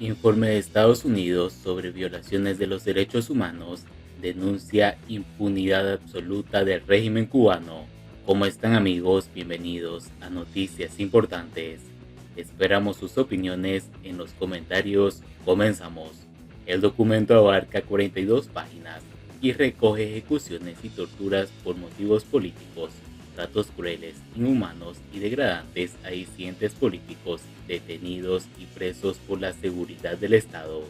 Informe de Estados Unidos sobre violaciones de los derechos humanos denuncia impunidad absoluta del régimen cubano. ¿Cómo están, amigos? Bienvenidos a Noticias Importantes. Esperamos sus opiniones en los comentarios. Comenzamos. El documento abarca 42 páginas y recoge ejecuciones y torturas por motivos políticos, tratos crueles, inhumanos y degradantes a disidentes políticos detenidos y presos por la seguridad del Estado.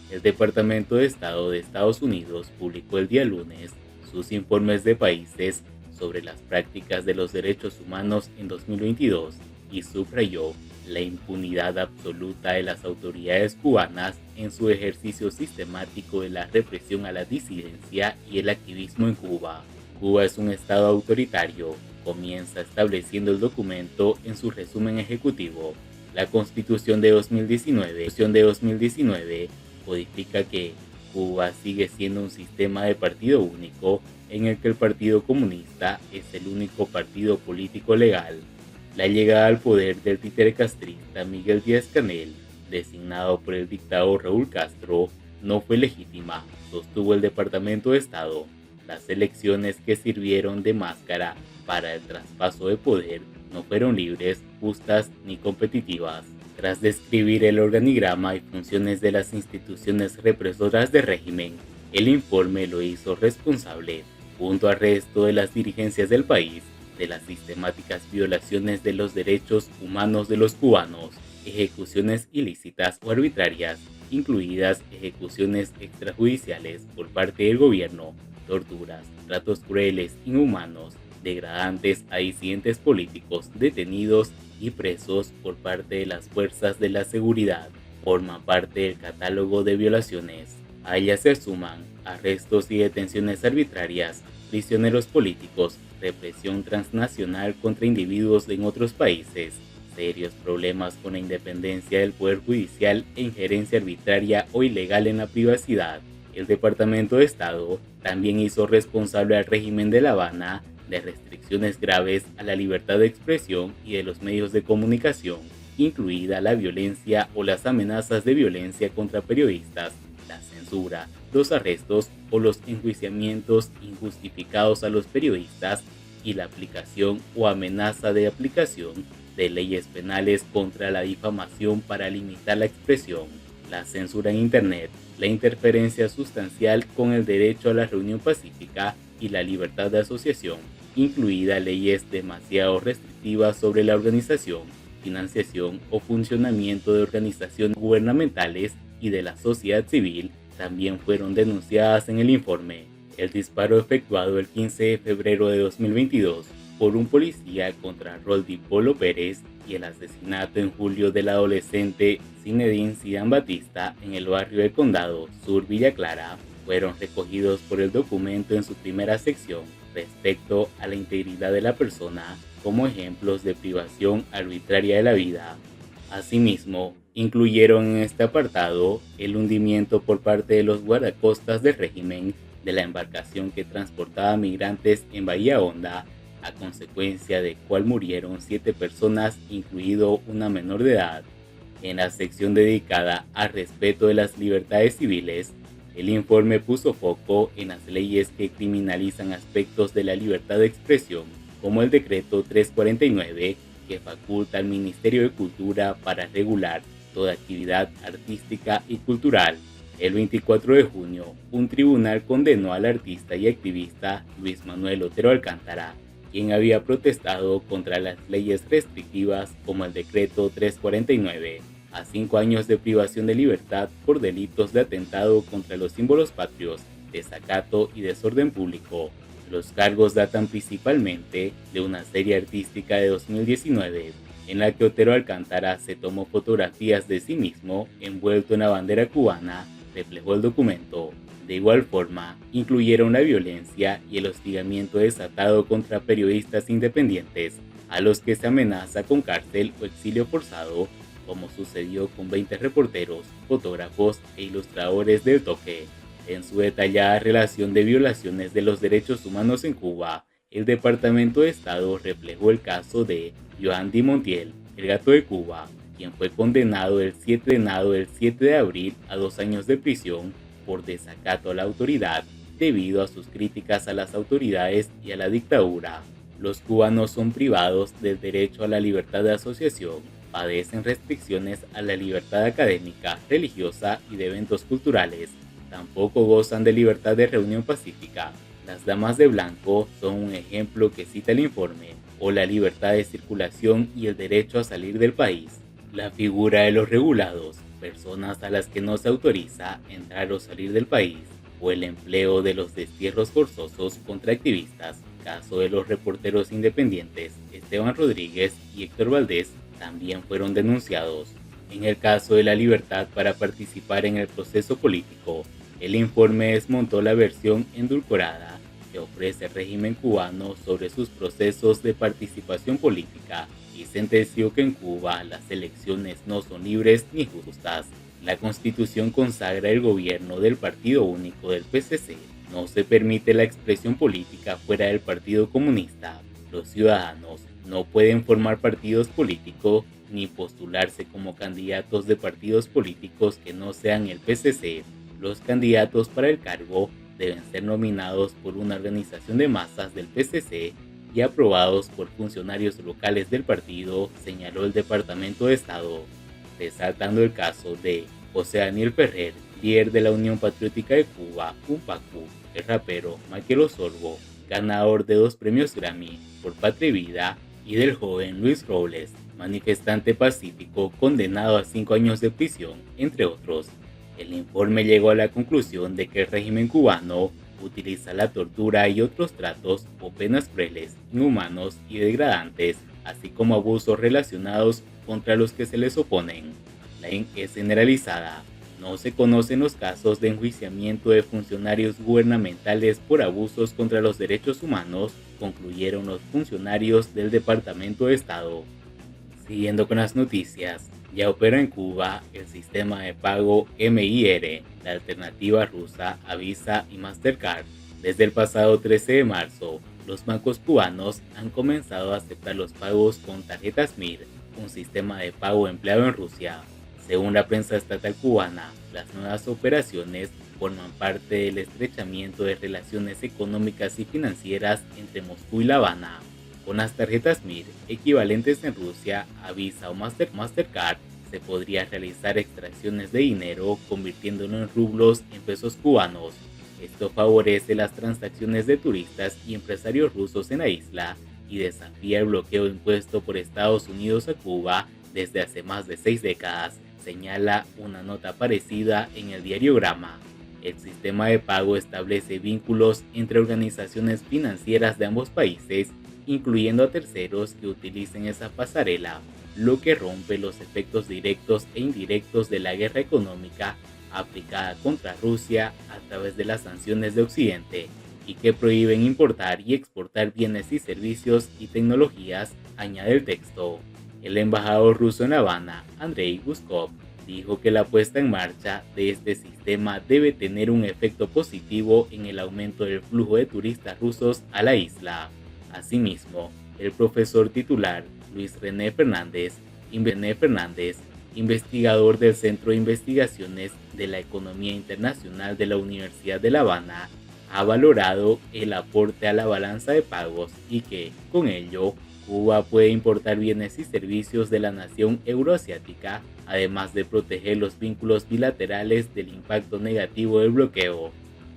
El Departamento de Estado de Estados Unidos publicó el día lunes sus informes de países sobre las prácticas de los derechos humanos en 2022 y subrayó la impunidad absoluta de las autoridades cubanas en su ejercicio sistemático de la represión a la disidencia y el activismo en Cuba. Cuba es un estado autoritario, comienza estableciendo el documento en su resumen ejecutivo. La Constitución de 2019 codifica que Cuba sigue siendo un sistema de partido único en el que el Partido Comunista es el único partido político legal. La llegada al poder del títere castrista Miguel Díaz-Canel, designado por el dictador Raúl Castro, no fue legítima, sostuvo el Departamento de Estado. Las elecciones que sirvieron de máscara para el traspaso de poder no fueron libres, justas ni competitivas. Tras describir el organigrama y funciones de las instituciones represoras del régimen, el informe lo hizo responsable, junto al resto de las dirigencias del país, de las sistemáticas violaciones de los derechos humanos de los cubanos, ejecuciones ilícitas o arbitrarias, incluidas ejecuciones extrajudiciales por parte del gobierno, torturas, tratos crueles, inhumanos, degradantes a disidentes políticos detenidos y presos por parte de las fuerzas de la seguridad. Forma parte del catálogo de violaciones. A ellas se suman arrestos y detenciones arbitrarias, prisioneros políticos, represión transnacional contra individuos en otros países, serios problemas con la independencia del Poder Judicial e injerencia arbitraria o ilegal en la privacidad. El Departamento de Estado también hizo responsable al régimen de La Habana de restricciones graves a la libertad de expresión y de los medios de comunicación, incluida la violencia o las amenazas de violencia contra periodistas, la censura, los arrestos o los enjuiciamientos injustificados a los periodistas y la aplicación o amenaza de aplicación de leyes penales contra la difamación para limitar la expresión, la censura en Internet, la interferencia sustancial con el derecho a la reunión pacífica y la libertad de asociación, incluidas leyes demasiado restrictivas sobre la organización, financiación o funcionamiento de organizaciones gubernamentales y de la sociedad civil, también fueron denunciadas en el informe. El disparo efectuado el 15 de febrero de 2022 por un policía contra Roldy Polo Pérez y el asesinato en julio del adolescente Zinedine Zidane Batista en el barrio de Condado Sur Villa Clara fueron recogidos por el documento en su primera sección respecto a la integridad de la persona como ejemplos de privación arbitraria de la vida. Asimismo, incluyeron en este apartado el hundimiento por parte de los guardacostas del régimen de la embarcación que transportaba migrantes en Bahía Honda, a consecuencia de cual murieron 7 personas, incluido una menor de edad. En la sección dedicada al respeto de las libertades civiles, el informe puso foco en las leyes que criminalizan aspectos de la libertad de expresión, como el Decreto 349, que faculta al Ministerio de Cultura para regular toda actividad artística y cultural. El 24 de junio, un tribunal condenó al artista y activista Luis Manuel Otero Alcántara, quien había protestado contra las leyes restrictivas como el Decreto 349, a 5 años de privación de libertad por delitos de atentado contra los símbolos patrios, desacato y desorden público. Los cargos datan principalmente de una serie artística de 2019, en la que Otero Alcántara se tomó fotografías de sí mismo envuelto en la bandera cubana, reflejó el documento. De igual forma, incluyeron la violencia y el hostigamiento desatado contra periodistas independientes, a los que se amenaza con cárcel o exilio forzado, como sucedió con 20 reporteros, fotógrafos e ilustradores del Toque. En su detallada relación de violaciones de los derechos humanos en Cuba, el Departamento de Estado reflejó el caso de Joan Di Montiel, el Gato de Cuba, quien fue condenado el 7 de abril a 2 años de prisión por desacato a la autoridad debido a sus críticas a las autoridades y a la dictadura. Los cubanos son privados del derecho a la libertad de asociación, padecen restricciones a la libertad académica, religiosa y de eventos culturales. Tampoco gozan de libertad de reunión pacífica. Las damas de blanco son un ejemplo que cita el informe, o la libertad de circulación y el derecho a salir del país. La figura de los regulados, personas a las que no se autoriza entrar o salir del país, o el empleo de los destierros forzosos contra activistas, caso de los reporteros independientes Esteban Rodríguez y Héctor Valdés, también fueron denunciados. En el caso de la libertad para participar en el proceso político, el informe desmontó la versión endulcorada que ofrece el régimen cubano sobre sus procesos de participación política y sentenció que en Cuba las elecciones no son libres ni justas. La Constitución consagra el gobierno del partido único del PCC. No se permite la expresión política fuera del Partido Comunista. Los ciudadanos no pueden formar partidos políticos ni postularse como candidatos de partidos políticos que no sean el PCC. Los candidatos para el cargo deben ser nominados por una organización de masas del PCC y aprobados por funcionarios locales del partido, señaló el Departamento de Estado, resaltando el caso de José Daniel Ferrer, líder de la Unión Patriótica de Cuba, UNPACU, el rapero Michael Osorbo, ganador de 2 premios Grammy por Patria y Vida, y del joven Luis Robles, manifestante pacífico condenado a 5 años de prisión, entre otros. El informe llegó a la conclusión de que el régimen cubano utiliza la tortura y otros tratos o penas crueles, inhumanos y degradantes, así como abusos relacionados contra los que se les oponen. La es generalizada. No se conocen los casos de enjuiciamiento de funcionarios gubernamentales por abusos contra los derechos humanos, concluyeron los funcionarios del Departamento de Estado. Siguiendo con las noticias, ya opera en Cuba el sistema de pago MIR, la alternativa rusa a Visa y Mastercard. Desde el pasado 13 de marzo, los bancos cubanos han comenzado a aceptar los pagos con tarjetas MIR, un sistema de pago empleado en Rusia. Según la prensa estatal cubana, las nuevas operaciones forman parte del estrechamiento de relaciones económicas y financieras entre Moscú y La Habana. Con las tarjetas MIR, equivalentes en Rusia a Visa o Mastercard, se podría realizar extracciones de dinero convirtiéndolo en rublos en pesos cubanos. Esto favorece las transacciones de turistas y empresarios rusos en la isla y desafía el bloqueo impuesto por Estados Unidos a Cuba desde hace más de 6 décadas, señala una nota parecida en el diario Grama. El sistema de pago establece vínculos entre organizaciones financieras de ambos países, incluyendo a terceros que utilicen esa pasarela, lo que rompe los efectos directos e indirectos de la guerra económica aplicada contra Rusia a través de las sanciones de Occidente y que prohíben importar y exportar bienes y servicios y tecnologías, añade el texto. El embajador ruso en La Habana, Andrei Guskov, dijo que la puesta en marcha de este sistema debe tener un efecto positivo en el aumento del flujo de turistas rusos a la isla. Asimismo, el profesor titular Luis René Fernández, investigador del Centro de Investigaciones de la Economía Internacional de la Universidad de La Habana, ha valorado el aporte a la balanza de pagos y que, con ello, Cuba puede importar bienes y servicios de la nación euroasiática, además de proteger los vínculos bilaterales del impacto negativo del bloqueo.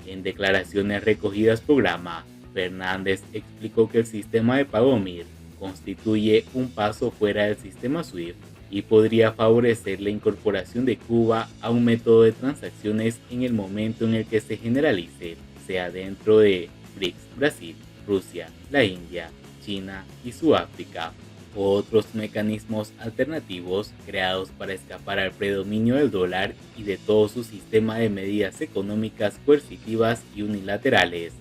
En declaraciones recogidas por Grama, Fernández explicó que el sistema de pago MIR constituye un paso fuera del sistema SWIFT y podría favorecer la incorporación de Cuba a un método de transacciones en el momento en el que se generalice, sea dentro de BRICS, Brasil, Rusia, la India, China y Sudáfrica, o otros mecanismos alternativos creados para escapar al predominio del dólar y de todo su sistema de medidas económicas coercitivas y unilaterales.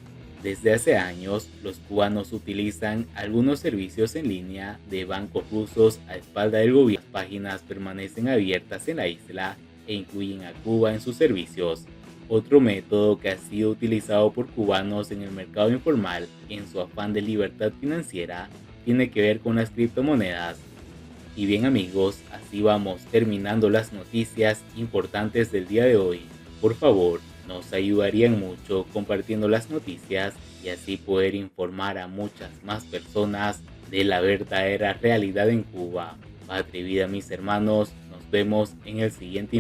Desde hace años, los cubanos utilizan algunos servicios en línea de bancos rusos a espalda del gobierno. Las páginas permanecen abiertas en la isla e incluyen a Cuba en sus servicios. Otro método que ha sido utilizado por cubanos en el mercado informal en su afán de libertad financiera tiene que ver con las criptomonedas. Y bien amigos, así vamos terminando las noticias importantes del día de hoy. Por favor, nos ayudarían mucho compartiendo las noticias y así poder informar a muchas más personas de la verdadera realidad en Cuba. Patria y vida mis hermanos, nos vemos en el siguiente informe.